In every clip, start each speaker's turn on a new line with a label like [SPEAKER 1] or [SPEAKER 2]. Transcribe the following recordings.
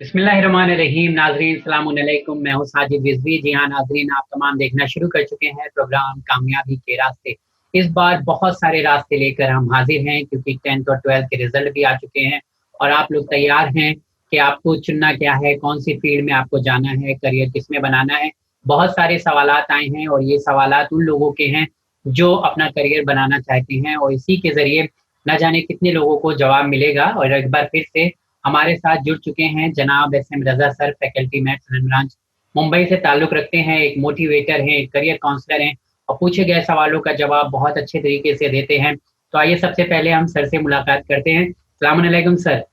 [SPEAKER 1] बिस्मिल्लाहिर्रहमानिर्रहीम। नाजरीन सलाम अलैकुम। मैं हूँ साजिद रिजवी। जी हाँ नाजरीन, आप तमाम देखना शुरू कर चुके हैं प्रोग्राम कामयाबी के रास्ते। इस बार बहुत सारे रास्ते लेकर हम हाजिर हैं क्योंकि 10th और 12th के रिजल्ट भी आ चुके हैं और आप लोग तैयार हैं कि आपको चुनना क्या है, कौन सी फील्ड में आपको जाना है, करियर किसमें बनाना है। बहुत सारे सवालात आए हैं और ये सवालात उन लोगों के हैं जो अपना करियर बनाना चाहते हैं और इसी के ज़रिए न जाने कितने लोगों को जवाब मिलेगा। और एक बार फिर से हमारे साथ जुड़ चुके हैं जनाब SM. Raza sir, faculty maths and branch, Mumbai से ताल्लुक़ रखते हैं, एक मोटिवेटर हैं, एक करियर काउंसलर हैं और पूछे गए सवालों का जवाब बहुत अच्छे तरीके से देते हैं। तो आइए सबसे पहले हम सर से मुलाकात करते हैं। अस्सलाम वालेकुम सर।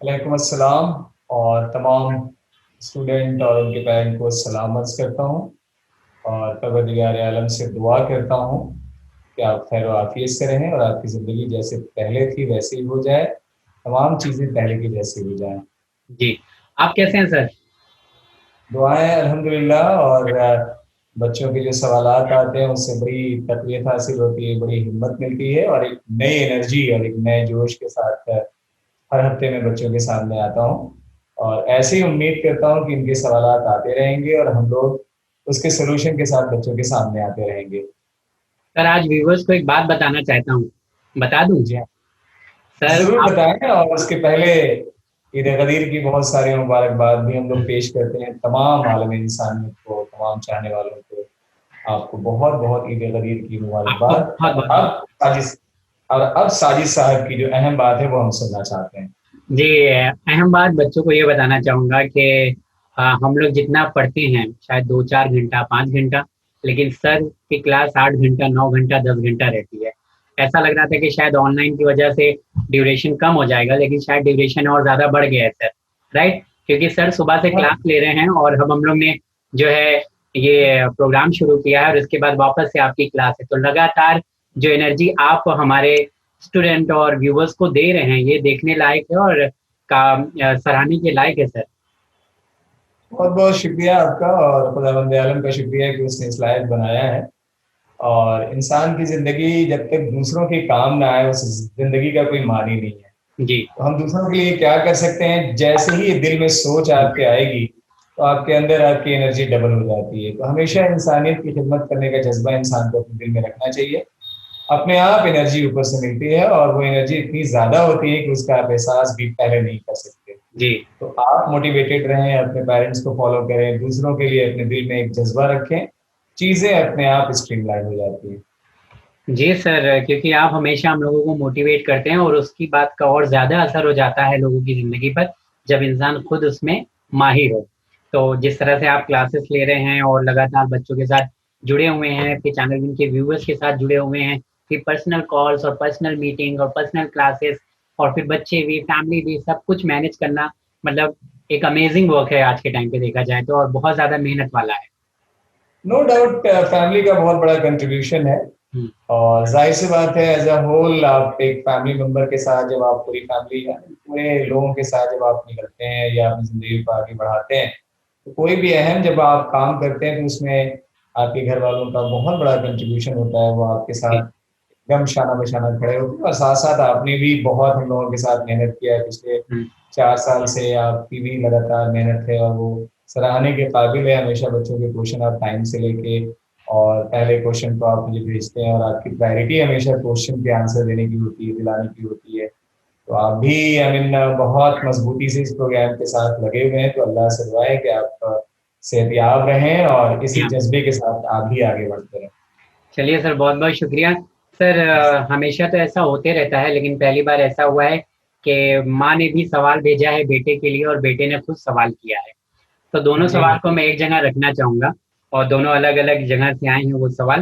[SPEAKER 2] वालेकुम अस्सलाम। और तमाम स्टूडेंट और उनके पेरेंट को सलाम अर्ज़ करता हूँ और परवरदिगार आलम से दुआ करता हूँ कि आप खैर आफियत से रहें और आपकी ज़िंदगी जैसे पहले थी वैसे ही हो जाए, तमाम चीज़ें पहले की जैसी हो जाएं।
[SPEAKER 1] जी, आप कैसे हैं सर?
[SPEAKER 2] दुआएं अल्हम्दुलिल्लाह। और बच्चों के जो सवालात आते हैं उससे बड़ी तक़वियत हासिल होती है, बड़ी हिम्मत मिलती है और एक नई एनर्जी और एक नए जोश के साथ हर हफ्ते में बच्चों के सामने आता हूँ और ऐसे ही उम्मीद करता हूँ कि इनके सवालात आते रहेंगे और हम लोग उसके सोल्यूशन के साथ बच्चों के सामने आते रहेंगे।
[SPEAKER 1] सर आज व्यूअर्स को एक बात बताना चाहता हूँ, बता दूँ?
[SPEAKER 2] जी हाँ,
[SPEAKER 1] सर
[SPEAKER 2] ज़रूर
[SPEAKER 1] आप
[SPEAKER 2] बताएं। और उसके पहले ईद गदीर की बहुत सारी मुबारकबाद भी हम लोग पेश करते हैं तमाम आलम इंसानियत को, तमाम चाहने वालों को। आपको बहुत बहुत ईद गदीर की
[SPEAKER 1] आपको
[SPEAKER 2] मुबारकबाद।
[SPEAKER 1] बहुत
[SPEAKER 2] और
[SPEAKER 1] बहुत
[SPEAKER 2] अब साजिद और अब साजिद साहब की जो अहम बात है वो हम सुनना चाहते हैं।
[SPEAKER 1] जी, अहम बात बच्चों को ये बताना चाहूँगा कि हम लोग जितना पढ़ते हैं शायद 2-4 घंटा, 5 घंटा, लेकिन सर की क्लास 8 घंटा, 9 घंटा, 10 घंटा रहती है। ऐसा लग रहा था कि शायद ऑनलाइन की वजह से ड्यूरेशन कम हो जाएगा, लेकिन शायद ड्यूरेशन और ज़्यादा बढ़ गया है सर, राइट? क्योंकि सर सुबह से क्लास ले रहे हैं और अब हम लोग ने जो है ये प्रोग्राम शुरू किया है और इसके बाद वापस से आपकी क्लास है। तो लगातार जो एनर्जी आप हमारे स्टूडेंट और व्यूवर्स को दे रहे हैं, ये देखने लायक है और सराहने के लायक है सर।
[SPEAKER 2] बहुत बहुत शुक्रिया आपका और खुदावंद आलम का शुक्रिया कि उसने इस लायक बनाया है। और इंसान की ज़िंदगी जब तक दूसरों के काम ना आए उस ज़िंदगी का कोई मान ही नहीं है।
[SPEAKER 1] जी।
[SPEAKER 2] तो हम दूसरों के लिए क्या कर सकते हैं, जैसे ही ये दिल में सोच आपके आएगी तो आपके अंदर आपकी एनर्जी डबल हो जाती है। तो हमेशा इंसानियत की खिदमत करने का जज्बा इंसान को अपने दिल में रखना चाहिए। अपने आप एनर्जी ऊपर से मिलती है और वो एनर्जी इतनी ज़्यादा होती है कि उसका आप एहसास भी पहले नहीं कर सकते।
[SPEAKER 1] जी।
[SPEAKER 2] तो आप मोटिवेटेड रहें, अपने पेरेंट्स को फॉलो करें, दूसरों के लिए अपने दिल में एक जज्बा रखें, चीज़ें अपने आप स्ट्रीमलाइन हो जाती हैं।
[SPEAKER 1] जी सर, क्योंकि आप हमेशा हम लोगों को मोटिवेट करते हैं और उसकी बात का और ज़्यादा असर हो जाता है लोगों की ज़िंदगी पर, जब इंसान खुद उसमें माहिर हो। तो जिस तरह से आप क्लासेस ले रहे हैं और लगातार बच्चों के साथ जुड़े हुए हैं, फिर चैनल के व्यूअर्स के साथ जुड़े हुए हैं, फिर पर्सनल कॉल्स और पर्सनल मीटिंग और पर्सनल क्लासेस और फिर बच्चे भी, फैमिली भी, सब कुछ मैनेज करना मतलब एक अमेज़िंग वर्क है आज के टाइम पे देखा जाए तो और बहुत ज़्यादा मेहनत वाला है।
[SPEAKER 2] नो डाउट फैमिली का बहुत बड़ा कंट्रीब्यूशन है।
[SPEAKER 1] हुँ,
[SPEAKER 2] और जाहिर सी बात है, एज अ होल आप एक फैमिली मेंबर के साथ जब आप पूरी फैमिली पूरे लोगों के साथ जब आप निकलते हैं या अपनी ज़िंदगी को आगे बढ़ाते हैं, तो कोई भी अहम जब आप काम करते हैं तो उसमें आपके घर वालों का बहुत बड़ा कंट्रीब्यूशन होता है। वो आपके
[SPEAKER 1] जी,
[SPEAKER 2] साथ एकदम शाना बशाना खड़े होते हैं और साथ-साथ आपने भी बहुत हम लोगों के साथ मेहनत किया है पिछले
[SPEAKER 1] हुँ,
[SPEAKER 2] 4 साल से। आपकी भी लगातार मेहनत है और वो सराहने के काबिल है। हमेशा बच्चों के क्वेश्चन आप टाइम से लेके और पहले क्वेश्चन को आप मुझे भेजते हैं और आपकी प्रायोरिटी हमेशा क्वेश्चन के आंसर देने की होती है, दिलाने की होती है। तो आप भी आई मीन बहुत मजबूती से इस प्रोग्राम के साथ लगे हुए हैं। तो अल्लाह से दुआ है कि आप सेहतयाब रहें और इसी
[SPEAKER 1] या
[SPEAKER 2] जज्बे के साथ आप भी आगे बढ़ते रहें।
[SPEAKER 1] चलिए सर, बहुत-बहुत शुक्रिया। सर हमेशा तो ऐसा होते रहता है, लेकिन पहली बार ऐसा हुआ है कि माँ ने भी सवाल भेजा है बेटे के लिए और बेटे ने खुद सवाल किया है। तो दोनों
[SPEAKER 2] जी
[SPEAKER 1] सवाल को मैं एक जगह रखना चाहूँगा और दोनों अलग-अलग जगह से आए हैं वो सवाल।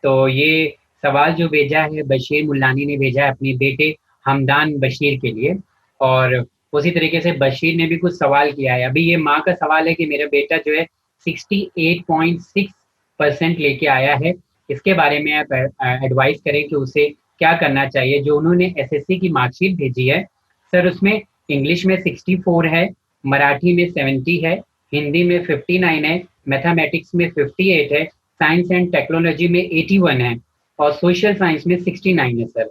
[SPEAKER 1] तो ये सवाल जो भेजा है बशीर मुल्लानी ने भेजा है अपने बेटे हमदान बशीर के लिए और उसी तरीके से बशीर ने भी कुछ सवाल किया है। अभी ये माँ का सवाल है कि मेरा बेटा जो है 68.6% लेके आया है, इसके बारे में आप एडवाइस करें कि उसे क्या करना चाहिए? जो उन्होंने एसएससी की मार्कशीट भेजी है, सर उसमें इंग्लिश में 64 है, मराठी में 70 है, हिंदी में 59 है, मैथमेटिक्स में 58 है, साइंस एंड टेक्नोलॉजी में 81 है और सोशल साइंस में 69 है सर।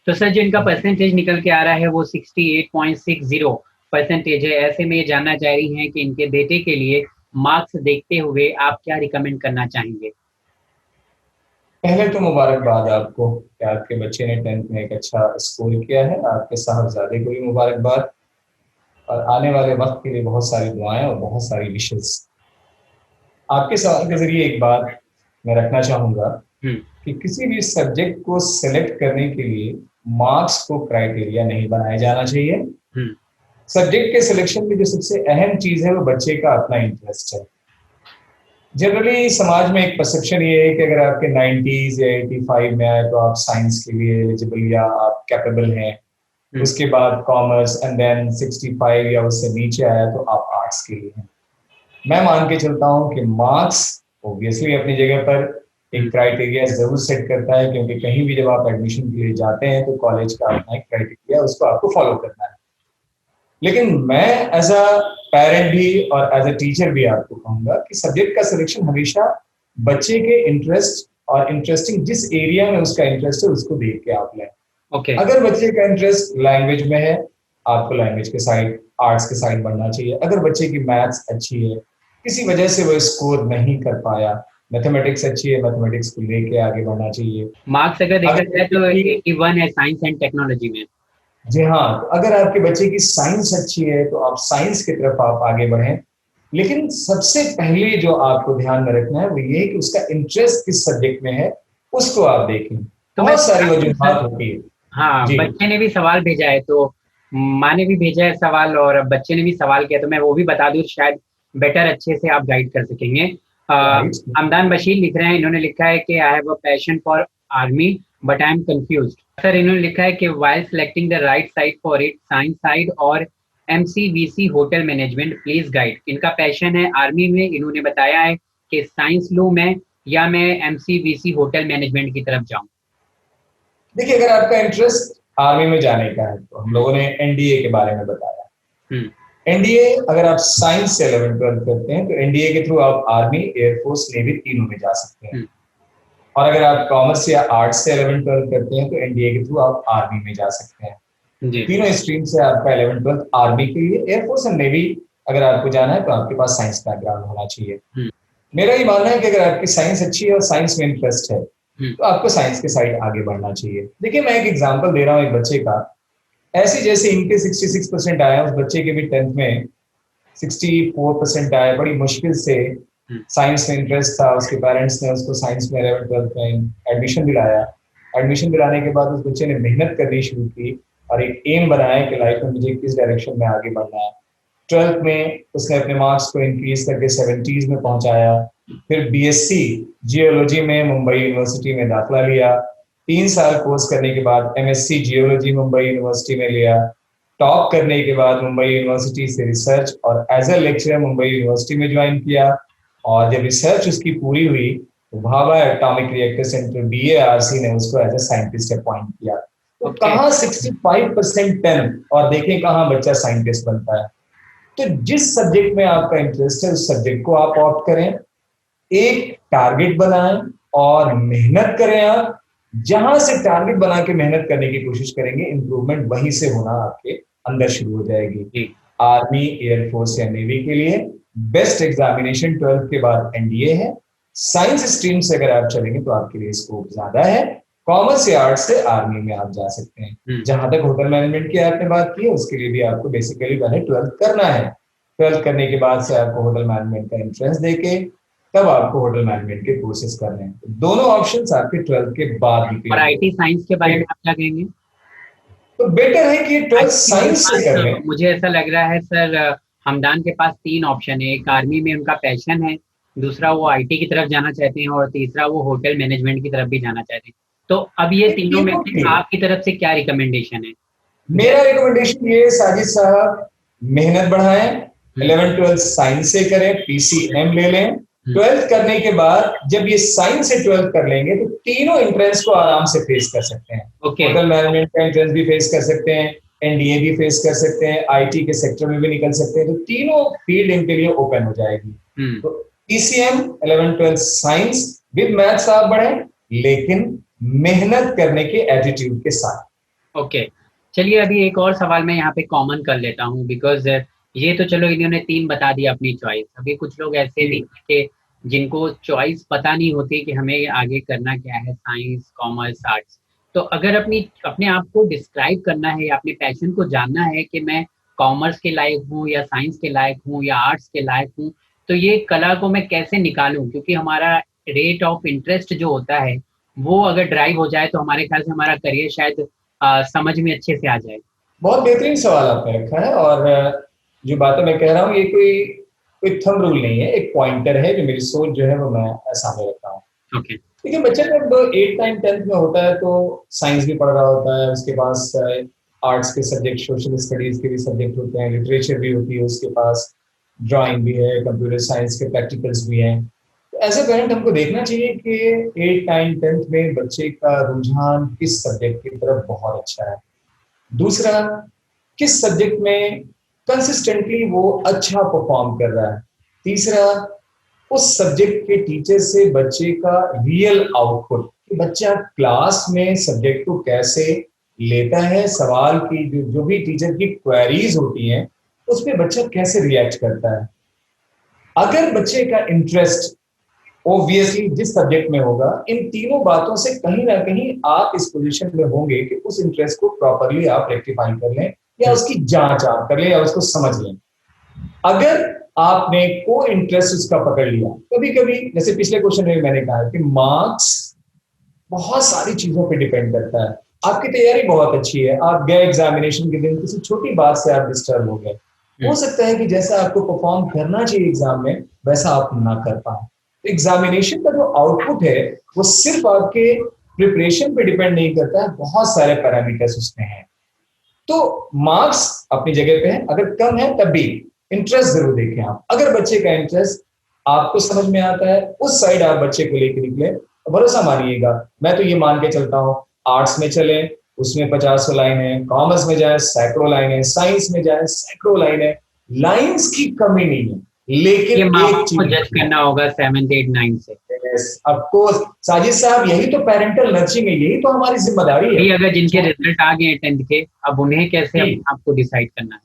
[SPEAKER 1] तो सर जो इनका परसेंटेज निकल के आ रहा है वो 68.60 परसेंटेज है, ऐसे में ये जानना चाह रही हैं कि इनके बेटे के लिए मार्क्स देखते हुए आप क्या रिकमेंड करना चाहेंगे?
[SPEAKER 2] पहले तो मुबारकबाद आपको कि आपके बच्चे ने 10th में एक अच्छा स्कोर किया है। आपके साहबजादे को भी मुबारकबाद, और आने वाले वक्त के लिए बहुत सारी दुआएं और बहुत सारी विशेष। आपके सवाल के जरिए एक बात मैं रखना चाहूंगा कि किसी भी सब्जेक्ट को सिलेक्ट करने के लिए मार्क्स को क्राइटेरिया नहीं बनाया जाना चाहिए। सब्जेक्ट के सिलेक्शन में जो सबसे अहम चीज है वो बच्चे का अपना इंटरेस्ट है। जनरली समाज में एक परसेप्शन ये है कि अगर आपके 90s या 85 में आए तो आप साइंस के लिए एलिजिबल या आप कैपेबल हैं। उसके बाद कॉमर्स एंड देन 65 या उससे नीचे आया तो आप आर्ट्स के लिए हैं। मैं मान के चलता हूं कि मार्क्स ऑब्वियसली अपनी जगह पर एक क्राइटेरिया जरूर सेट करता है, क्योंकि कहीं भी जब आप एडमिशन के लिए जाते हैं तो कॉलेज का अपना एक क्राइटेरिया उसको आपको फॉलो करना है। लेकिन मैं एज अ पेरेंट भी और एज अ टीचर भी आपको कहूंगा कि सब्जेक्ट का सिलेक्शन हमेशा बच्चे के इंटरेस्ट और इंटरेस्टिंग जिस एरिया में उसका इंटरेस्ट है उसको देख के आप लें। अगर बच्चे का इंटरेस्ट लैंग्वेज में है, आपको लैंग्वेज के साइड, आर्ट्स के साइड बढ़ना चाहिए। अगर बच्चे की मैथ्स अच्छी है, किसी वजह से वो स्कोर नहीं कर पाया, मैथमेटिक्स अच्छी है, मैथमेटिक्स को लेके आगे बढ़ना चाहिए।
[SPEAKER 1] मार्क्स अगर देखा जाए तो 81 है साइंस एंड टेक्नोलॉजी में।
[SPEAKER 2] जी हाँ, तो अगर आपके बच्चे की साइंस अच्छी है तो आप साइंस की तरफ आप आगे बढ़ें। लेकिन सबसे पहले जो आपको ध्यान में रखना है वो ये है कि उसका इंटरेस्ट किस सब्जेक्ट में है, उसको आप देखें। तो बहुत सारी वजूहात होती है।
[SPEAKER 1] हाँ, बच्चे ने भी सवाल भेजा है, तो माँ ने भी भेजा है सवाल और बच्चे ने भी सवाल किया, तो मैं वो भी बता दूं, शायद बेटर अच्छे से आप गाइड कर सकेंगे। हमदान बशीर लिख रहे हैं, इन्होंने लिखा है कि I have a passion for army but I am confused. Sir इन्होंने लिखा है कि while selecting the right side for it, science side और MCVC hotel management, please guide. इनका पैशन है आर्मी में, इन्होंने बताया है कि साइंस लूं मैं या मैं MCVC होटल मैनेजमेंट की तरफ जाऊं।
[SPEAKER 2] देखिए, अगर आपका इंटरेस्ट आर्मी में जाने का है तो हम लोगों ने NDA के बारे में बताया। NDA अगर आप साइंस से 11th-12th करते हैं तो NDA के थ्रू आप आर्मी, एयरफोर्स, नेवी तीनों में जा सकते हैं। और अगर आप कॉमर्स या आर्ट्स से 11th-12th करते हैं तो NDA के थ्रू आप आर्मी में जा सकते हैं। तीनों स्ट्रीम से आपका 11th-12th आर्मी के लिए, एयरफोर्स एंड नेवी अगर आपको जाना है तो आपके पास साइंस बैकग्राउंड होना चाहिए। मेरा ये मानना है कि अगर आपकी साइंस अच्छी है और साइंस में इंटरेस्ट है तो आपको साइंस के साइड आगे बढ़ना चाहिए। देखिए, मैं एक एग्जांपल दे रहा हूँ एक बच्चे का। ऐसे जैसे इनके 66% आया, उस बच्चे के भी 10th में 64% आया। बड़ी मुश्किल से साइंस में इंटरेस्ट था, उसके पेरेंट्स ने उसको साइंस में 11th-12th में एडमिशन दिलाया। एडमिशन दिलाने के बाद उस बच्चे ने मेहनत करनी शुरू की और एक एम बनाया कि लाइफ में मुझे किस डायरेक्शन में आगे बढ़ना है। 12th में उसने अपने मार्क्स को इंक्रीज करके 70s में पहुंचाया। फिर BSc जियोलॉजी में मुंबई यूनिवर्सिटी में दाखिला लिया। 3 साल कोर्स करने के बाद MSc जियोलॉजी मुंबई यूनिवर्सिटी में लिया। टॉप करने के बाद मुंबई यूनिवर्सिटी से रिसर्च और as a lecturer Mumbai University में ज्वाइन किया। और जब रिसर्च उसकी पूरी हुई तो Bhabha Atomic Reactor Centre BARC ने उसको एज अ साइंटिस्ट अपॉइंट किया। तो कहाँ 65% 10 और देखें कहाँ बच्चा साइंटिस्ट बनता है। तो जिस सब्जेक्ट में आपका इंटरेस्ट है उस सब्जेक्ट को आप ऑप्ट करें, एक टारगेट बनाएं और मेहनत करें। आप जहां से टारगेट बना के मेहनत करने की कोशिश करेंगे, इंप्रूवमेंट वहीं से होना आपके अंदर शुरू हो जाएगी। आर्मी, एयरफोर्स या नेवी के लिए बेस्ट एग्जामिनेशन 12th के बाद NDA है। साइंस स्ट्रीम से अगर आप चलेंगे तो आपके लिए स्कोप ज्यादा है। कॉमर्स या आर्ट्स से आर्मी में आप जा सकते हैं। जहां तक होटल मैनेजमेंट की आपने बात की है, उसके लिए भी आपको बेसिकली पहले 12th करना है। 12th करने के बाद से आपको होटल मैनेजमेंट का एंट्रेंस देके तब आपको होटल मैनेजमेंट के कोर्सेज करने हैं। तो दोनों ऑप्शंस आपके 12th के बाद निकले।
[SPEAKER 1] और IT साइंस के बारे में आप क्या कहेंगे?
[SPEAKER 2] तो बेटर है कि 12th साइंस से कर लें।
[SPEAKER 1] मुझे ऐसा लग रहा है सर, हमदान के पास 3 ऑप्शन है। एक आर्मी में उनका पैशन है, दूसरा वो IT की तरफ जाना चाहते हैं और तीसरा वो होटल मैनेजमेंट की तरफ भी जाना चाहते हैं। तो अब ये तीनों में से आपकी तरफ से क्या रिकमेंडेशन है?
[SPEAKER 2] मेरा रिकमेंडेशन ये साजिद साहब, मेहनत बढ़ाएं, 11th-12th साइंस से करें, PCM ले लें। 12th करने के बाद जब ये साइंस से 12th कर लेंगे तो तीनों एंट्रेंस को आराम से फेस कर सकते हैं। होटल मैनेजमेंट का एंट्रेंस भी फेस कर सकते हैं, NDA भी फेस कर सकते हैं, IT के सेक्टर में भी निकल सकते हैं। तो तीनों फील्ड इनके लिए ओपन हो जाएगी। तो PCM 11th-12th science with maths आप बढ़ें, लेकिन मेहनत करने के एटीट्यूड के साथ।
[SPEAKER 1] ओके, चलिए अभी एक और सवाल मैं यहाँ पे कॉमन कर लेता हूँ, बिकॉज ये तो चलो इन्होंने 3 बता दिया अपनी चॉइस। अभी कुछ लोग ऐसे भी हैं कि जिनको चॉइस पता नहीं होती कि हमें आगे करना क्या है, साइंस, कॉमर्स, आर्ट्स। तो अगर अपने आप को डिस्क्राइब करना है या अपने पैशन को जानना है कि मैं कॉमर्स के लायक हूँ या साइंस के लायक हूँ या आर्ट्स के लायक हूँ, तो ये कला को मैं कैसे निकालूं? क्योंकि हमारा रेट ऑफ इंटरेस्ट जो होता है वो अगर ड्राइव हो जाए तो हमारे ख्याल से हमारा करियर शायद समझ में अच्छे से आ जाए।
[SPEAKER 2] बहुत बेहतरीन सवाल आपने रखा है। और जो बातें मैं कह रहा हूँ ये कोई कोई थंब रूल नहीं है, एक पॉइंटर है जो मेरी सोच जो है वो मैं सामने रखता हूँ।
[SPEAKER 1] ओके।
[SPEAKER 2] देखिए बच्चा जब 8th 9th 10th में होता है तो साइंस भी पढ़ रहा होता है, उसके पास आर्ट्स के सब्जेक्ट, सोशल स्टडीज के भी सब्जेक्ट होते हैं, लिटरेचर भी होती है, उसके पास ड्राइंग भी है, कंप्यूटर साइंस के प्रैक्टिकल्स भी हैं। तो एज ए पेरेंट हमको देखना चाहिए कि 8th 9th 10th में बच्चे का रुझान किस सब्जेक्ट की तरफ बहुत अच्छा है। दूसरा, किस सब्जेक्ट में कंसिस्टेंटली वो अच्छा परफॉर्म कर रहा है। तीसरा, उस सब्जेक्ट के टीचर से बच्चे का रियल आउटपुट, कि बच्चा क्लास में सब्जेक्ट को कैसे लेता है, सवाल की जो भी टीचर की क्वेरीज होती हैं उस पर बच्चा कैसे रिएक्ट करता है। अगर बच्चे का इंटरेस्ट ऑब्वियसली जिस सब्जेक्ट में होगा, इन तीनों बातों से कहीं ना कहीं आप इस पोजीशन में होंगे कि उस इंटरेस्ट को प्रॉपरली आप रेक्टिफाई कर लें या उसकी जांच आप कर लें या उसको समझ लें। अगर आपने कोई इंटरेस्ट उसका पकड़ लिया, कभी कभी जैसे पिछले क्वेश्चन में मैंने कहा कि मार्क्स बहुत सारी चीजों पे डिपेंड करता है। आपकी तैयारी बहुत अच्छी है, आप गए एग्जामिनेशन के दिन, किसी छोटी बात से आप डिस्टर्ब हो गए, हो सकता है कि जैसा आपको परफॉर्म करना चाहिए एग्जाम में वैसा आप ना कर पाए। एग्जामिनेशन का जो आउटपुट है वो सिर्फ आपके प्रिपरेशन पे डिपेंड नहीं करता है, बहुत सारे पैरामीटर्स उसमें हैं। तो मार्क्स अपनी जगह पे है, अगर कम है तब भी इंटरेस्ट जरूर देखें आप। अगर बच्चे का इंटरेस्ट आपको समझ में आता है, उस साइड आप बच्चे को लेकर निकले, तो भरोसा मानिएगा, मैं तो ये मान के चलता हूँ, आर्ट्स में चले उसमें 50 लाइन है, कॉमर्स में जाए सैकड़ों लाइन है, साइंस में जाए सैकड़ों लाइन है, लाइन्स की कमी नहीं है। लेकिन
[SPEAKER 1] ये माँ बाप
[SPEAKER 2] एक
[SPEAKER 1] को
[SPEAKER 2] चीज
[SPEAKER 1] जज करना होगा 7th 8th 9th से।
[SPEAKER 2] ऑफकोर्स साजिद साहब, यही तो पेरेंटल नर्चरिंग है, यही तो हमारी जिम्मेदारी है।
[SPEAKER 1] अगर जिनके रिजल्ट आ गए 10th के, अब उन्हें कैसे अपने आप को डिसाइड करना है?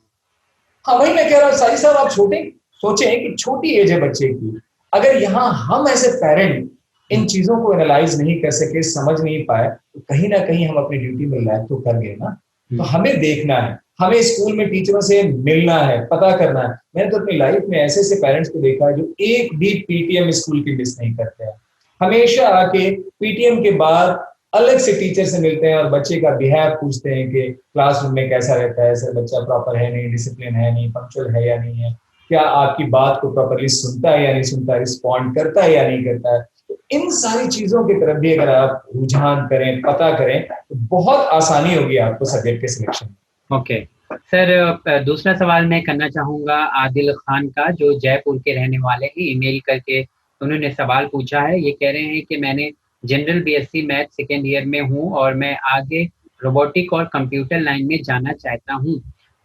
[SPEAKER 2] हाँ वही मैं कह रहा हूँ साजिद साहब, आप छोटे सोचें कि छोटी एज है बच्चे की, अगर यहाँ हम ऐसे पेरेंट इन चीजों को एनालाइज नहीं कर सके, समझ नहीं पाए, तो कहीं ना कहीं हम अपनी ड्यूटी में लैग तो कर गए ना। तो हमें देखना है, हमें स्कूल में टीचरों से मिलना है, पता करना है। मैंने तो अपनी लाइफ में ऐसे ऐसे पेरेंट्स को देखा है जो एक भी पीटीएम स्कूल की मिस नहीं करते हैं, हमेशा आके पीटीएम के बाद अलग से टीचर से मिलते हैं और बच्चे का बिहेव पूछते हैं कि क्लासरूम में कैसा रहता है, सर बच्चा प्रॉपर है नहीं, डिसिप्लिन है नहीं, पंक्चुअल है या नहीं है, क्या आपकी बात को प्रॉपरली सुनता है या नहीं सुनता, रिस्पॉन्ड करता है या नहीं करता है। तो इन सारी चीजों की तरफ भी अगर आप रुझान करें, पता करें, तो बहुत आसानी होगी आपको सब्जेक्ट के सिलेक्शन में।
[SPEAKER 1] ओके सर, दूसरा सवाल मैं करना चाहूंगा आदिल खान का, जो जयपुर के रहने वाले हैं। ईमेल करके उन्होंने सवाल पूछा है, ये कह रहे हैं कि मैंने general BSc math second year में हूँ और मैं आगे रोबोटिक और कंप्यूटर लाइन में जाना चाहता हूँ,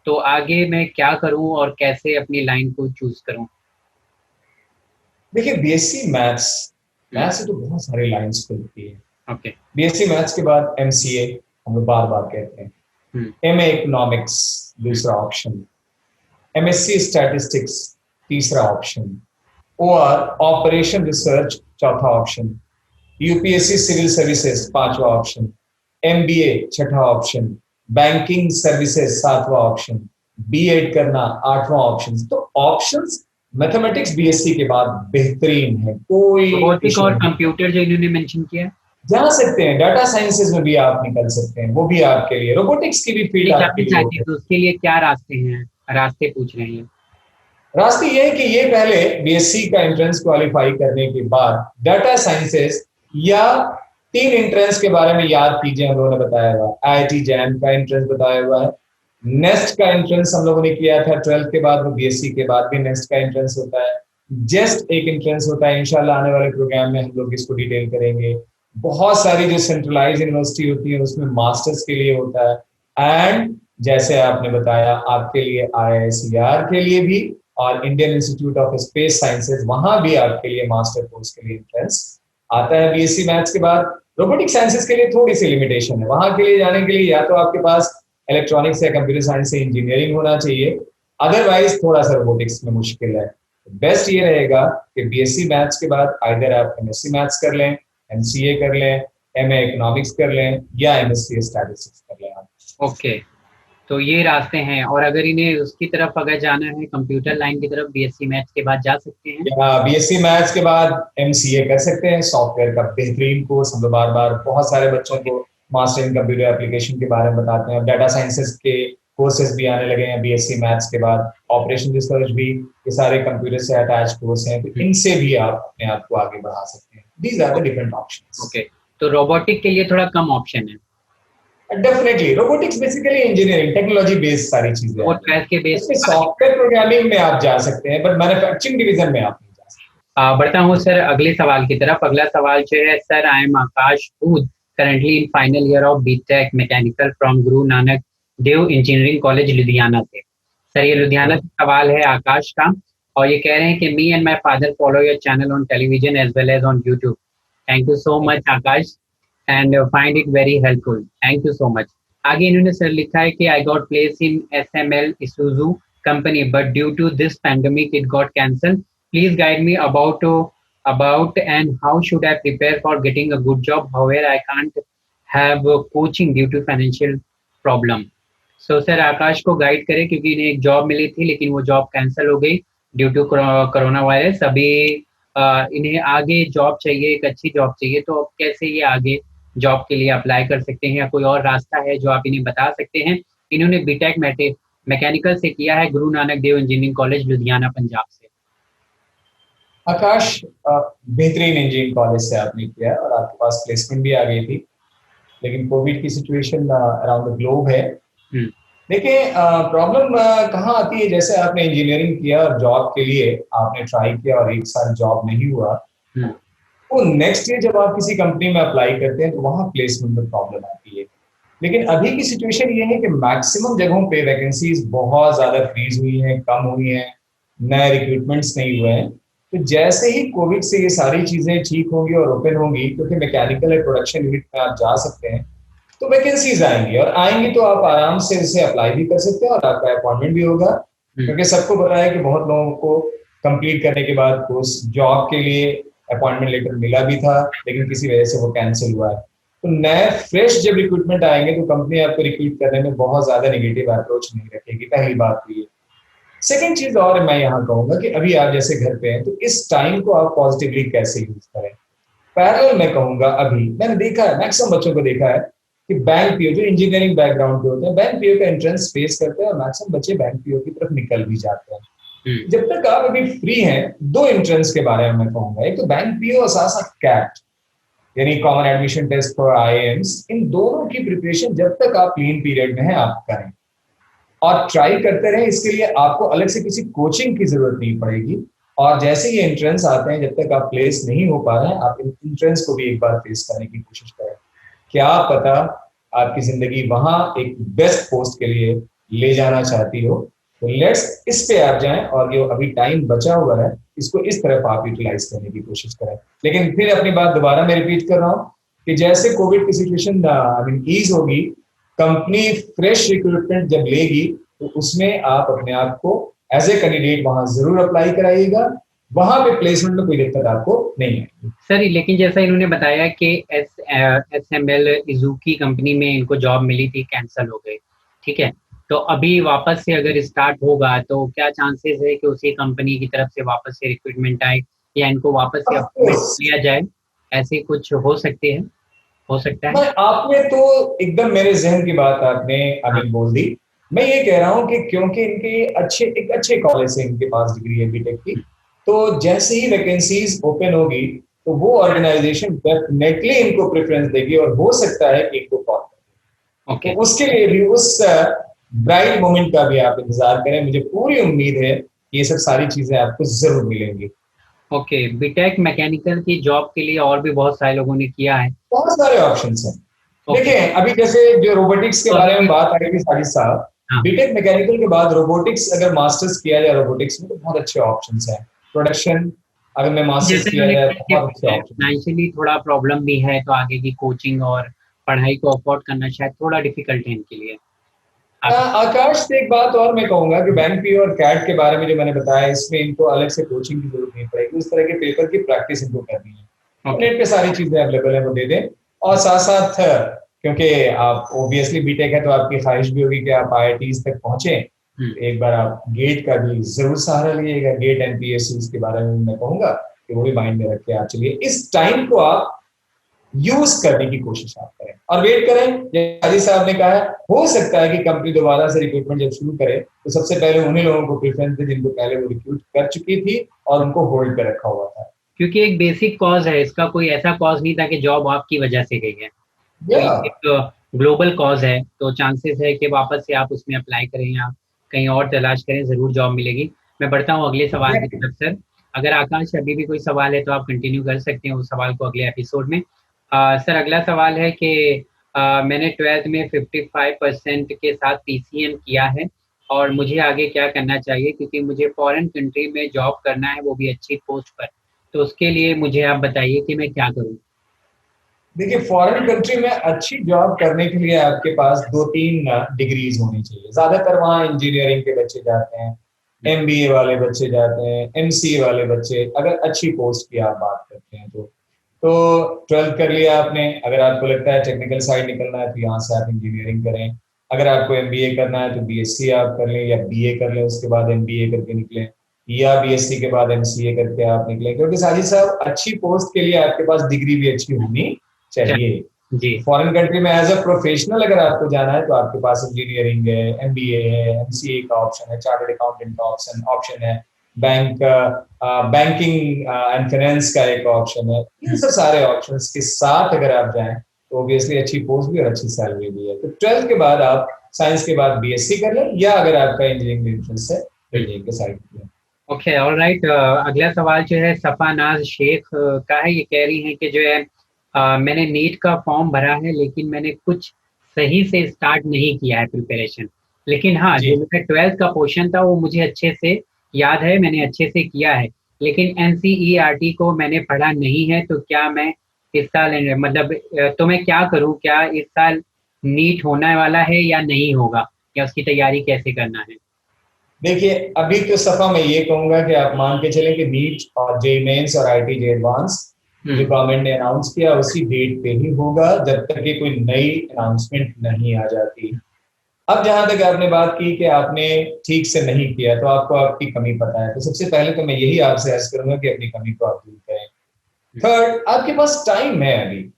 [SPEAKER 1] तो आगे मैं क्या करूँ और कैसे अपनी लाइन को चूज करूँ?
[SPEAKER 2] देखिए बीएससी मैथ्स से तो बहुत सारी लाइंस खुलती है।
[SPEAKER 1] ओके।
[SPEAKER 2] बीएससी मैथ्स के बाद एमसीए हम लोग बार बार कहते हैं, एमए इकोनॉमिक्स दूसरा ऑप्शन, एमएससी स्टैटिस्टिक्स तीसरा ऑप्शन, ओआर ऑपरेशन रिसर्च चौथा ऑप्शन, यूपीएससी सिविल सर्विसेज पांचवा ऑप्शन, एमबीए छठा ऑप्शन, बैंकिंग सर्विसेज सातवां ऑप्शन, बीएड करना आठवां ऑप्शन। तो ऑप्शंस मैथमेटिक्स बीएससी के बाद बेहतरीन है, कोई
[SPEAKER 1] रोबोटिक और कंप्यूटर जो इन्होंने मेंशन किया
[SPEAKER 2] जा सकते हैं, डाटा साइंसेज में भी आप निकल सकते हैं, वो भी आपके लिए, रोबोटिक्स की भी फील्ड आपके लिए।
[SPEAKER 1] तो उसके लिए क्या रास्ते हैं, रास्ते पूछ रहे हैं?
[SPEAKER 2] रास्ते ये है कि ये पहले बीएससी का एंट्रेंस क्वालिफाई करने के बाद डाटा साइंसेज या 3 एंट्रेंस के बारे में याद कीजिए, हम लोगों ने बताया हुआ, आईआईटी जैम का एंट्रेंस बताया हुआ है, नेस्ट का एंट्रेंस हम लोगों ने किया था 12th के बाद, वो बीएससी के बाद भी नेस्ट का एंट्रेंस होता है, जस्ट एक एंट्रेंस होता है, इंशाल्लाह आने वाले प्रोग्राम में हम लोग इसको डिटेल करेंगे। बहुत सारी जो सेंट्रलाइज यूनिवर्सिटी होती है उसमें मास्टर्स के लिए होता है, एंड जैसे आपने बताया आपके लिए आईआईएसईआर के लिए भी और Indian institute of space sciences, वहां भी आपके लिए मास्टर कोर्स के लिए एंट्रेंस आता है बीएससी मैथ्स के बाद। रोबोटिक साइंसेज के लिए थोड़ी सी लिमिटेशन है, वहां के लिए जाने के लिए या तो आपके पास इलेक्ट्रॉनिक्स या कंप्यूटर साइंस से इंजीनियरिंग होना चाहिए, अदरवाइज थोड़ा सा रोबोटिक्स में मुश्किल है। बेस्ट ये रहेगा कि बीएससी मैथ्स के बाद आइदर आप एमएससी मैथ्स कर लें, एमसीए कर लें, एमए इकोनॉमिक्स कर लें या एमएससी स्टैटिस्टिक्स कर लें आप।
[SPEAKER 1] ओके, तो ये रास्ते हैं। और अगर इन्हें उसकी तरफ अगर जाना है, कंप्यूटर लाइन की तरफ, बीएससी मैथ्स के बाद जा सकते हैं,
[SPEAKER 2] या बीएससी मैथ्स के बाद एमसीए कर सकते हैं, सॉफ्टवेयर का बेहतरीन कोर्स। हम लोग बार बार बहुत सारे बच्चों को मास्टर इन कंप्यूटर एप्लीकेशन के बारे में बताते हैं। डाटा साइंसेस के कोर्सेज भी आने लगे हैं बीएससी मैथ्स के बाद, ऑपरेशन रिसर्च भी, ये सारे कंप्यूटर से अटैच कोर्स हैं, तो इनसे भी आप अपने आप को आगे बढ़ा सकते हैं। These are the different options.
[SPEAKER 1] Okay, तो रोबोटिक के लिए थोड़ा कम ऑप्शन है।
[SPEAKER 2] Definitely robotics basically engineering technology based सारी चीजें
[SPEAKER 1] वो ट्वेल्थ के बेस
[SPEAKER 2] इसमें सॉफ्टवेयर प्रोग्रामिंग में आप जा सकते हैं, बट मैन्युफैक्चरिंग डिवीजन में आप नहीं जा सकते।
[SPEAKER 1] बढ़ता हूँ सर अगले सवाल की तरफ। अगला सवाल जो है, sir I am Akash Doodh, currently in final year of BTech mechanical from Guru Nanak Dev engineering college Ludhiana से। सर ये लुधियाना से सवाल है आकाश का, और ये कह रहे हैं कि me and my father follow your channel on television as well as on YouTube. Thank you so much Akash, and find it very helpful. Thank you so much. आगे इन्होंने सर लिखा है कि I got place in SML Isuzu company but due to this pandemic it got cancelled. Please guide me about and how should I prepare for getting a good job. However, I can't have coaching due to financial problem. So sir Aakash को guide करें, क्योंकि इन्हें एक job मिली थी लेकिन वो job cancel हो गई ड्यू टू कोरोना वायरस। अभी इन्हें आगे जॉब चाहिए, एक अच्छी जॉब चाहिए, तो अब कैसे ये आगे जॉब के लिए अप्लाई कर सकते हैं, या कोई और रास्ता है जो आप इन्हें बता सकते हैं। इन्होंने बीटेक मैकेनिकल से किया है गुरु नानक देव इंजीनियरिंग कॉलेज लुधियाना पंजाब से।
[SPEAKER 2] आकाश बेहतरीन इंजीनियरिंग कॉलेज से आपने किया और आपके पास प्लेसमेंट भी आ गई थी, लेकिन कोविड की सिचुएशन अराउंड द ग्लोब है। देखिए प्रॉब्लम कहाँ आती है, जैसे आपने इंजीनियरिंग किया और जॉब के लिए आपने ट्राई किया और एक साल जॉब नहीं हुआ, तो नेक्स्ट ईयर जब आप किसी कंपनी में अप्लाई करते हैं तो वहां प्लेसमेंट में प्रॉब्लम आती है। लेकिन अभी की सिचुएशन ये है कि मैक्सिमम जगहों पे वैकेंसीज बहुत ज्यादा फ्रीज हुई हैं, कम हुई हैं, नए रिक्रूटमेंट्स नहीं हुए हैं। तो जैसे ही कोविड से ये सारी चीजें ठीक होंगी और ओपन होंगी, क्योंकि मैकेनिकल और प्रोडक्शन यूनिट में आप जा सकते हैं, तो वैकेंसीज आएंगी, और आएंगी तो आप आराम से इसे अप्लाई भी कर सकते हैं और आपका अपॉइंटमेंट भी होगा। क्योंकि सबको पता है कि बहुत लोगों को कंप्लीट करने के बाद उस जॉब के लिए अपॉइंटमेंट लेटर मिला भी था, लेकिन किसी वजह से वो कैंसिल हुआ है। तो नए फ्रेश जब रिक्रूटमेंट आएंगे तो कंपनी आपको रिक्रूट करने में बहुत ज्यादा नेगेटिव अप्रोच नहीं रखेगी, पहली बात तो ये। सेकंड चीज और मैं यहाँ कहूंगा कि अभी आप जैसे घर पे हैं, तो इस टाइम को आप पॉजिटिवली कैसे यूज करें। पैरेलल मैं कहूंगा, अभी मैंने देखा है, मैक्सिमम बच्चों को देखा है कि बैंक पीओ जो इंजीनियरिंग बैकग्राउंड के होते हैं, बैंक पीओ का एंट्रेंस फेस करते हैं और मैक्सिमम बच्चे बैंक पीओ की तरफ निकल भी जाते हैं। जब तक आप अभी फ्री हैं, दो एंट्रेंस के बारे में मैं कहूंगा। एक तो बैंक पीओ और साथ साथ कैट यानी common admission test for IIMs, इन दोनों की प्रिपरेशन जब तक आप क्लीन पीरियड में हैं आप करें और ट्राई करते रहें। इसके लिए आपको अलग से किसी कोचिंग की जरूरत नहीं पड़ेगी, और जैसे ये एंट्रेंस आते हैं, जब तक आप प्लेस नहीं हो पा रहे हैं, आप इन एंट्रेंस को भी एक बार फेस करने की कोशिश करें। क्या पता आपकी जिंदगी वहां एक बेस्ट पोस्ट के लिए ले जाना चाहती हो, तो लेट्स इस पे आप जाएं और जो अभी टाइम बचा हुआ है इसको इस तरफ आप यूटिलाइज करने की कोशिश करें। लेकिन फिर अपनी बात दोबारा मैं रिपीट कर रहा हूँ कि जैसे कोविड की सिचुएशन ईज होगी, कंपनी फ्रेश रिक्रूटमेंट जब लेगी, तो उसमें आप अपने आप को एज ए कैंडिडेट वहां जरूर अप्लाई कराइएगा, वहां पे प्लेसमेंट में कोई दिक्कत आपको नहीं है।
[SPEAKER 1] सर लेकिन जैसा इन्होंने बताया कि SML इजुकी कंपनी में इनको जॉब मिली थी, कैंसिल हो गई, ठीक है, तो अभी वापस से अगर स्टार्ट होगा तो क्या चांसेस है कि उसी कंपनी की तरफ से वापस से रिक्रूटमेंट आए, या इनको वापस से अपॉइंटमेंट लिया जाए, ऐसे कुछ हो सकते हैं, हो सकता है?
[SPEAKER 2] आपने तो एकदम मेरे जहन की बात आपने अभी बोल दी। मैं ये कह रहा हूँ कि क्योंकि इनके एक अच्छे कॉलेज से इनके पास डिग्री है बीटेक की, तो जैसे ही वैकेंसीज ओपन होगी तो वो ऑर्गेनाइजेशन डेफिनेटली इनको प्रेफरेंस देगी, और हो सकता है कि इनको कॉल करें।
[SPEAKER 1] ओके,
[SPEAKER 2] तो उसके लिए भी उस ब्राइट मोमेंट का भी आप इंतजार करें। मुझे पूरी उम्मीद है कि ये सब सारी चीजें आपको जरूर मिलेंगी।
[SPEAKER 1] ओके, बीटेक मैकेनिकल की जॉब के लिए और भी बहुत सारे लोगों ने किया है,
[SPEAKER 2] बहुत सारे ऑप्शंस हैं। देखिए अभी जैसे जो रोबोटिक्स के बारे में बात आई थी साजिद साहब, बीटेक मैकेनिकल के बाद रोबोटिक्स अगर मास्टर्स किया जाए रोबोटिक्स में, तो बहुत अच्छे ऑप्शंस हैं। प्रोडक्शन अगर मैं मास्टर्स किया जाए तो बहुत अच्छे ऑप्शन।
[SPEAKER 1] फाइनेंशियली थोड़ा प्रॉब्लम भी है, तो आगे की कोचिंग और पढ़ाई को अफोर्ड करना शायद थोड़ा डिफिकल्ट है इनके लिए।
[SPEAKER 2] आकाश से एक बात और मैं कहूंगा कि बैंक पी और कैट के बारे में जो मैंने बताया, इसमें इनको अलग से कोचिंग की जरूरत नहीं पड़ेगी, उस तरह के पेपर की प्रैक्टिस इनको करनी है। नेट पे सारी चीजें अवेलेबल है, वो दे दें। और साथ साथ क्योंकि आप ओबियसली बीटेक है तो आपकी ख्वाहिश भी होगी कि आप IITs तक पहुंचे, एक बार आप गेट का भी जरूर सहारा लीजिएगा। गेट NPSC के बारे में मैं कहूंगा कि वो भी माइंड में रख के आप चलिए, इस टाइम को आप यूज करने की कोशिश आप करें और वेट करें। जैसे हाजी साहब ने कहा है, हो सकता है कि कंपनी दोबारा से रिक्रूटमेंट जब शुरू करे तो सबसे पहले उन्हीं लोगों को प्रेफरेंस दे जिनको पहले वो रिक्रूट कर चुकी थी और उनको होल्ड पे रखा हुआ था।
[SPEAKER 1] क्योंकि एक बेसिक कॉज है इसका, कोई ऐसा कॉज नहीं था कि जॉब आपकी वजह से गई है। एक ग्लोबल कॉज है, तो चांसेस है कि वापस से आप उसमें अप्लाई करें या कहीं और तलाश करें, जरूर जॉब मिलेगी। मैं बढ़ता हूँ अगले सवाल की तरफ। सर अगर आकाश अभी भी कोई सवाल है तो आप कंटिन्यू कर सकते हैं उस सवाल को अगले एपिसोड में। सर अगला सवाल है कि मैंने 12th में 55% के साथ PCM किया है और मुझे आगे क्या करना चाहिए, क्योंकि मुझे फॉरेन कंट्री में जॉब करना है, वो भी अच्छी पोस्ट पर। तो उसके लिए मुझे आप बताइए कि मैं क्या करूँ।
[SPEAKER 2] देखिए, फॉरेन कंट्री में अच्छी जॉब करने के लिए आपके पास 2-3 डिग्रीज होनी चाहिए। ज्यादातर वहाँ इंजीनियरिंग के बच्चे जाते हैं, MBA वाले बच्चे जाते हैं, MCA वाले बच्चे, अगर अच्छी पोस्ट की आप बात करते हैं तो 12th कर लिया आपने। अगर आपको लगता है टेक्निकल साइड निकलना है तो यहाँ से आप इंजीनियरिंग करें। अगर आपको MBA करना है तो BSc आप कर लें या BA कर लें, उसके बाद MBA करके निकलें, या BSc के बाद MCA करके आप निकलें। क्योंकि साजिद साहब, अच्छी पोस्ट के लिए आपके पास डिग्री भी अच्छी होनी चाहिए जी। फॉरेन कंट्री में एज अ प्रोफेशनल अगर आपको जाना है तो आपके पास इंजीनियरिंग है, MBA है, MCA का ऑप्शन है, चार्टर्ड अकाउंटेंट का ऑप्शन है, बैंकिंग एंड फाइनेंस का एक ऑप्शन है। इन सब सारे ऑप्शंस के साथ अगर आप जाएं तो ऑब्वियसली अच्छी पोस्ट भी और अच्छी सैलरी भी है। तो 12th के बाद आप साइंस के बाद BSc कर लें, या अगर आपका इंजीनियरिंग इंटरेस्ट है तो इंजीनियरिंग के साइड में।
[SPEAKER 1] Okay, alright. अगला सवाल जो है सफानाज शेख का है। ये कह रही हैं कि जो है मैंने नीट का फॉर्म भरा है, लेकिन मैंने कुछ सही से स्टार्ट नहीं किया है प्रिपरेशन। लेकिन हाँ, जो मेरा 12th का पोर्शन था वो मुझे अच्छे से याद है, मैंने अच्छे से किया है। लेकिन NCERT को मैंने पढ़ा नहीं है, तो क्या मैं इस साल मतलब तो मैं क्या करूँ? क्या इस साल नीट होने वाला है या नहीं होगा, या उसकी तैयारी कैसे करना है?
[SPEAKER 2] देखिए, अभी तो सफा मैं ये कहूंगा कि आप मान के चलें कि नीट और JEE मेंस और IIT JEE एडवांस जो गवर्नमेंट ने अनाउंस किया उसी डेट पे ही होगा, जब तक कि कोई नई अनाउंसमेंट नहीं आ जाती। अब जहां तक आपने बात की कि आपने ठीक से नहीं किया तो आपको आपकी कमी पता है, तो सबसे पहले तो मैं यही आपसे अर्ज करूंगा कि अपनी कमी को आप दूर करें। थर्ड, आपके पास टाइम है अभी,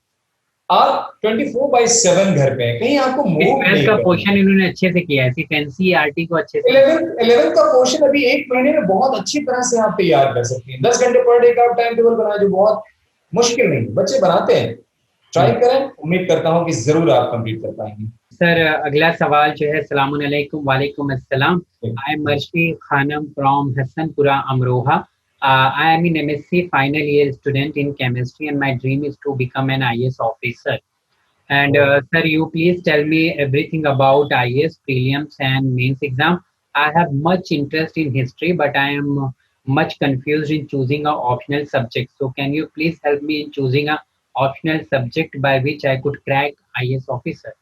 [SPEAKER 2] आप 24/7 घर पे हैं, कहीं आपको मूव नहीं
[SPEAKER 1] का पोर्शन इन्होंने अच्छे से किया है, सिर्फ NCERT को अच्छे से।
[SPEAKER 2] 11th का पोर्शन अभी 1 महीने में बहुत अच्छी तरह से आप तैयार कर सकती हैं। 10 घंटे पर डे का आप टाइम टेबल बनाए, जो बहुत मुश्किल नहीं, बच्चे बनाते हैं। ट्राई करें, उम्मीद करता हूं कि जरूर आप कंप्लीट कर पाएंगे।
[SPEAKER 1] सर अगला सवाल जो है, अस्सलाम वालेकुम। वालेकुम अस्सलाम। I am Marshi Khanam from Hasanpura Amroha. I am in MSc final year student in chemistry and my dream is to become an IAS officer. And sir, you please tell me everything about IAS prelims and mains exam. I have much interest in history, but I am much confused in choosing a optional subject. So can you please help me in choosing a optional subject by which I could crack IAS officer?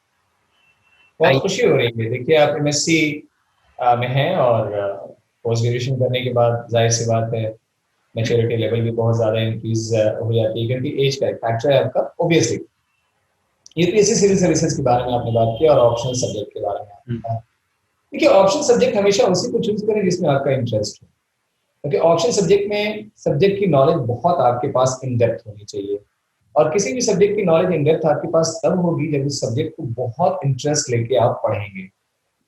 [SPEAKER 2] बहुत खुशी हो रही है। देखिए, आप MSc में हैं और पोस्ट ग्रेजुएशन करने के बाद जाहिर सी बात है मैच्योरिटी लेवल भी बहुत ज्यादा इंक्रीज हो जाती है, क्योंकि एज का एक फैक्टर है आपका। ऑब्वियसली UPSC सिविल सर्विसेज के बारे में आपने बात की और ऑप्शनल सब्जेक्ट के बारे में आपने कहा। देखिए, ऑप्शनल सब्जेक्ट हमेशा उसी को चूज करें जिसमें आपका इंटरेस्ट हो, क्योंकि ऑप्शनल सब्जेक्ट में सब्जेक्ट की नॉलेज बहुत आपके पास इन डेप्थ होनी चाहिए। और किसी भी सब्जेक्ट की नॉलेज इन डेप्थ आपके पास तब होगी जब उस सब्जेक्ट को बहुत इंटरेस्ट लेके आप पढ़ेंगे।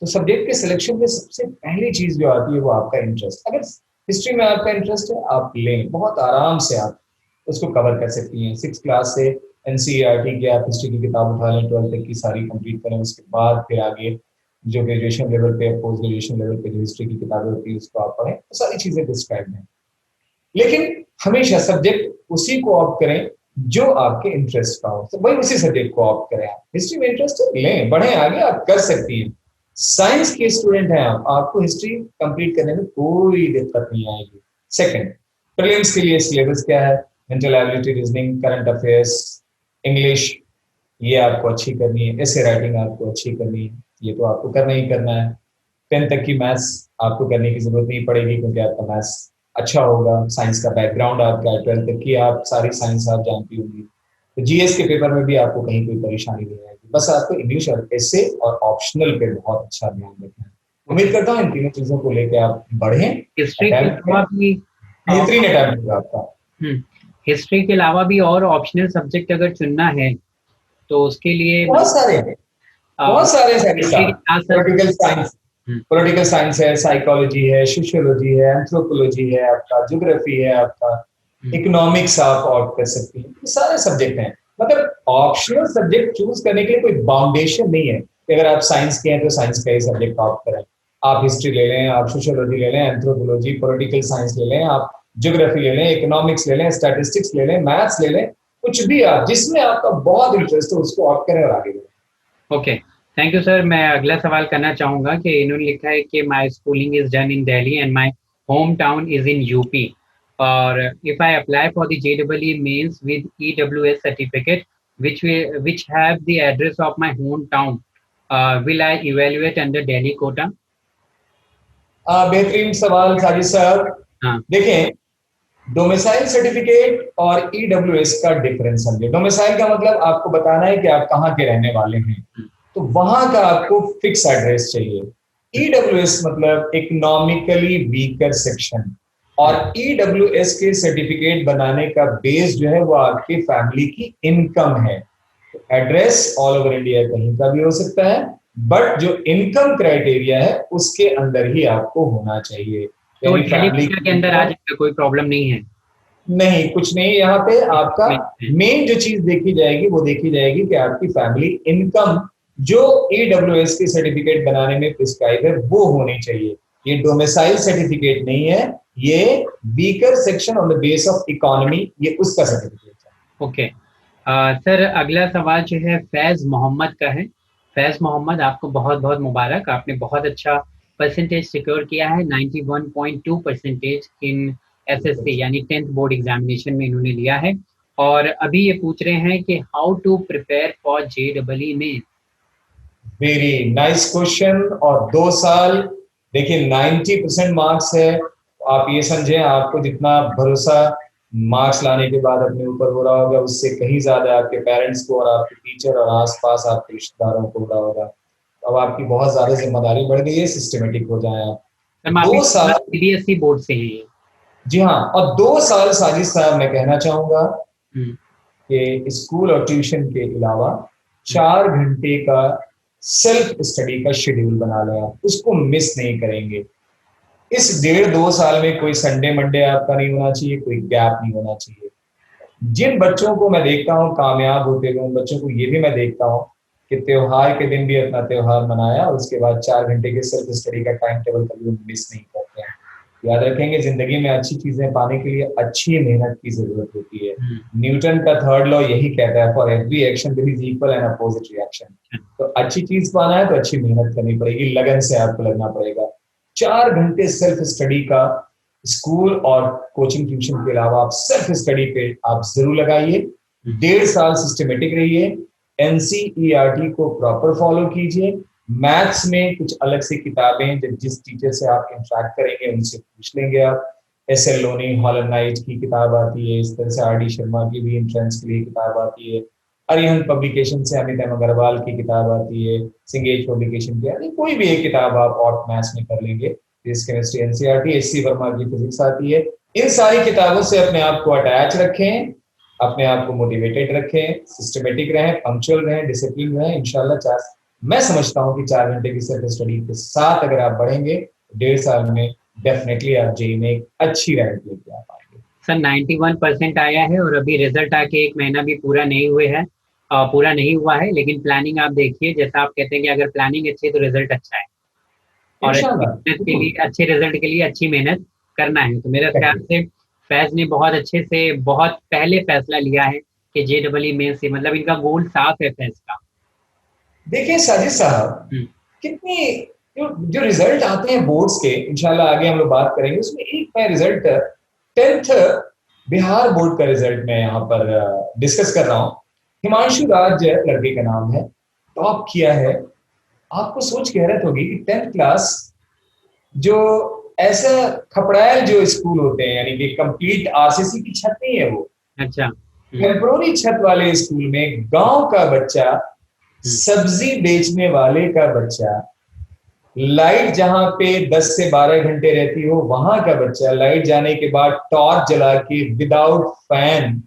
[SPEAKER 2] तो सब्जेक्ट के सिलेक्शन में सबसे पहली चीज जो आती है वो आपका इंटरेस्ट। अगर हिस्ट्री में आपका इंटरेस्ट है, आप लें, बहुत आराम से आप उसको कवर कर सकती हैं। 6th क्लास से NCERT की आप हिस्ट्री की किताब उठा लें, 12th तक की सारी कंप्लीट करें, उसके बाद फिर आगे जो ग्रेजुएशन लेवल पे, पोस्ट ग्रेजुएशन लेवल पे जो हिस्ट्री की किताबें होती है उसको आप पढ़ें, तो सारी चीजें डिस्क्राइब हैं। लेकिन हमेशा सब्जेक्ट उसी को ऑप्ट करें जो आपके इंटरेस्ट का हो, तो वही उसी सब्जेक्ट को ऑप्ट करें। आप हिस्ट्री में इंटरेस्ट है, लें, बढ़ें आगे, आप कर सकती हैं। साइंस के स्टूडेंट हैं आप, आपको हिस्ट्री कंप्लीट करने में कोई दिक्कत नहीं आएगी। सेकंड, प्रीलिम्स के लिए सिलेबस क्या है? Mental ability, reasoning, current affairs, English, ये आपको अच्छी करनी है। ऐसे राइटिंग आपको अच्छी करनी है। ये तो आपको करना ही करना है। 10th तक की मैथ्स आपको करने की जरूरत नहीं पड़ेगी क्योंकि आपका मैथ्स अच्छा होगा, साइंस का बैकग्राउंड आपका है, 12th तक की आप सारी साइंस आप जानती होंगी। तो जीएस के पेपर में भी आपको कहीं कोई परेशानी नहीं आएगी। बस आपको इंग्लिश और एसे और ऑप्शनल पे बहुत अच्छा ध्यान रखना है। उम्मीद करता हूँ इन तीनों चीजों को लेकर आप बढ़ें,
[SPEAKER 1] हिस्ट्री के
[SPEAKER 2] अटेम्प्ट
[SPEAKER 1] अलावा
[SPEAKER 2] करें,
[SPEAKER 1] भी
[SPEAKER 2] बेहतरीन अटेम्प्ट होगा आपका।
[SPEAKER 1] हिस्ट्री के अलावा भी और ऑप्शनल सब्जेक्ट अगर चुनना है तो उसके लिए
[SPEAKER 2] बहुत सारे हैं, बहुत सारे
[SPEAKER 1] हिस्ट्री के साथ साथ
[SPEAKER 2] पॉलिटिकल साइंस, पॉलिटिकल साइंस है, साइकोलॉजी है, सोशियोलॉजी है, एंथ्रोपोलॉजी है, आपका ज्योग्राफी है, आपका इकोनॉमिक्स आप ऑप्ट कर सकती हैं। ये सारे सब्जेक्ट हैं। मतलब ऑप्शनल सब्जेक्ट चूज करने के लिए कोई बाउंडेशन नहीं है कि अगर आप साइंस के हैं तो साइंस का ही सब्जेक्ट ऑप्ट करें। आप हिस्ट्री ले लें, आप सोशियोलॉजी ले लें, एंथ्रोपोलॉजी, पॉलिटिकल साइंस ले लें, आप ज्योग्राफी ले लें, इकोनॉमिक्स ले लें, स्टैटिस्टिक्स ले लें, मैथ्स ले लें, कुछ भी आप जिसमें आपका बहुत इंटरेस्ट हो उसको ऑप्ट करें और आगे बढ़ें।
[SPEAKER 1] Okay, thank you sir. मैं अगला सवाल करना चाहूंगा कि इन्होंने लिखा है कि my schooling is done in Delhi and my home town is in UP, और if I apply for the JEE Mains with EWS certificate which have the address of my hometown, will I evaluate under Delhi quota?
[SPEAKER 2] बेहतरीन सवाल साजिद साहब।
[SPEAKER 1] हाँ,
[SPEAKER 2] देखें, domicile certificate और EWS का difference समझे। Domicile का मतलब आपको बताना है कि आप कहाँ के रहने वाले हैं, तो वहां का आपको फिक्स एड्रेस चाहिए। ईडब्ल्यूएस मतलब इकोनॉमिकली वीकर सेक्शन, और ईडब्ल्यूएस के सर्टिफिकेट बनाने का बेस जो है वो आपकी फैमिली की इनकम है। तो एड्रेस ऑल ओवर इंडिया कहीं का भी हो सकता है, बट जो इनकम क्राइटेरिया है उसके अंदर ही आपको होना चाहिए।
[SPEAKER 1] तो दिल्ली के अंदर आ जाएगा, कोई प्रॉब्लम नहीं है?
[SPEAKER 2] नहीं, कुछ नहीं। यहाँ पे आपका मेन जो चीज देखी जाएगी वो देखी जाएगी कि आपकी फैमिली इनकम जो ईडब्ल्यूएस के सर्टिफिकेट बनाने में प्रिस्क्राइब है वो होनी चाहिए। ये डोमिसाइल सर्टिफिकेट नहीं है, ये weaker section on the base of economy, ये उसका सर्टिफिकेट है।
[SPEAKER 1] ओके सर, अगला सवाल जो है फैज मोहम्मद का है। फैज मोहम्मद, आपको बहुत बहुत मुबारक, आपने बहुत अच्छा परसेंटेज सिक्योर किया है। 91.2% इन एसएससी यानी 10th बोर्ड एग्जामिनेशन में इन्होंने लिया है, और अभी ये पूछ रहे हैं कि how to prepare for JEE में।
[SPEAKER 2] Very nice question. और 2 साल, देखिए 90% मार्क्स है, आप ये समझे आपको जितना भरोसा मार्क्स लाने के बाद अपने ऊपर हो रहा होगा उससे कहीं ज्यादा आपके पेरेंट्स को और आपके टीचर और आसपास आपके रिश्तेदारों को हो रहा होगा। अब आपकी बहुत ज्यादा जिम्मेदारी बढ़ गई है, सिस्टमेटिक हो जाए आप। 2 साल
[SPEAKER 1] सीबीएसई बोर्ड से है।
[SPEAKER 2] जी हाँ, और 2 साल साजिद साहब मैं कहना चाहूंगा कि स्कूल और ट्यूशन के अलावा 4 घंटे का सेल्फ स्टडी का शेड्यूल बना लें, आप उसको मिस नहीं करेंगे। इस 1.5-2 साल में कोई संडे मंडे आपका नहीं होना चाहिए, कोई गैप नहीं होना चाहिए। जिन बच्चों को मैं देखता हूँ कामयाब होते हुए, उन बच्चों को ये भी मैं देखता हूँ कि त्योहार के दिन भी अपना त्योहार मनाया और उसके बाद 4 घंटे के सेल्फ स्टडी का टाइम टेबल कभी मिस नहीं करते हैं। याद रखेंगे, जिंदगी में अच्छी चीजें पाने के लिए अच्छी मेहनत की जरूरत होती है। न्यूटन का 3rd लॉ यही कहता है, for every action there is equal and opposite reaction. तो अच्छी चीज पाना है तो अच्छी मेहनत करनी पड़ेगी, लगन से आपको लगना पड़ेगा। 4 घंटे सेल्फ स्टडी का स्कूल और कोचिंग ट्यूशन के अलावा आप सेल्फ स्टडी पे आप जरूर लगाइए। 1.5 साल सिस्टमेटिक रहिए, एनसीईआरटी को प्रॉपर फॉलो कीजिए। मैथ्स में कुछ अलग से किताबें जिस टीचर से आप इंटरेक्ट करेंगे उनसे पूछ लेंगे आप। एसएल लोनी, हॉलर नाइट की किताब आती है, इस तरह से आरडी शर्मा की भी एंट्रेंस के लिए किताब आती है। अरिहंत पब्लिकेशन से अमित एम अग्रवाल की किताब आती है, सिंगेज पब्लिकेशन की, कोई भी एक किताब आप ऑट मैथ्स में कर लेंगे। केमिस्ट्री एनसीईआरटी, एससी वर्मा की फिजिक्स आती है। इन सारी किताबों से अपने आप को अटैच रखें, अपने आप को मोटिवेटेड रखें, सिस्टमेटिक रहें, पंक्चुअल रहें, डिसिप्लिन रहें। इंशाल्लाह मैं समझता हूँ कि 4 घंटे की सेल्फ स्टडी के साथ अगर आप बढ़ेंगे 1.5 साल में डेफिनेटली आप जेईई में एक अच्छी रैंक लेके आ पाएंगे।
[SPEAKER 1] सर 91% आया है और अभी रिजल्ट आके 1 महीना भी पूरा नहीं हुआ है, लेकिन प्लानिंग आप देखिए, जैसा आप कहते हैं कि अगर प्लानिंग अच्छी है तो रिजल्ट अच्छा है, और अच्छे रिजल्ट के लिए अच्छी मेहनत करना है। तो मेरे ख्याल से फैज ने बहुत अच्छे से बहुत पहले फैसला लिया है कि जेईई में से, मतलब इनका गोल साफ है फैज का।
[SPEAKER 2] देखिए साजिद साहब, कितनी जो रिजल्ट आते हैं बोर्ड्स के, इंशाल्लाह आगे हम लोग बात करेंगे, उसमें एक मैं रिजल्ट 10th बिहार बोर्ड का रिजल्ट मैं यहाँ पर डिस्कस कर रहा हूँ। हिमांशु राज लड़के का नाम है, टॉप किया है आपको सोच के हैरत होगी कि 10th क्लास जो ऐसा खपड़ायल जो स्कूल होते हैं, यानी कि कंप्लीट आरसीसी की छत नहीं है वो,
[SPEAKER 1] अच्छा।
[SPEAKER 2] टेम्पोररी छत वाले स्कूल में गांव का बच्चा, सब्जी बेचने वाले का बच्चा, लाइट जहां पे 10 से 12 घंटे रहती हो वहां का बच्चा, लाइट जाने के बाद टॉर्च जला के विदाउट फैन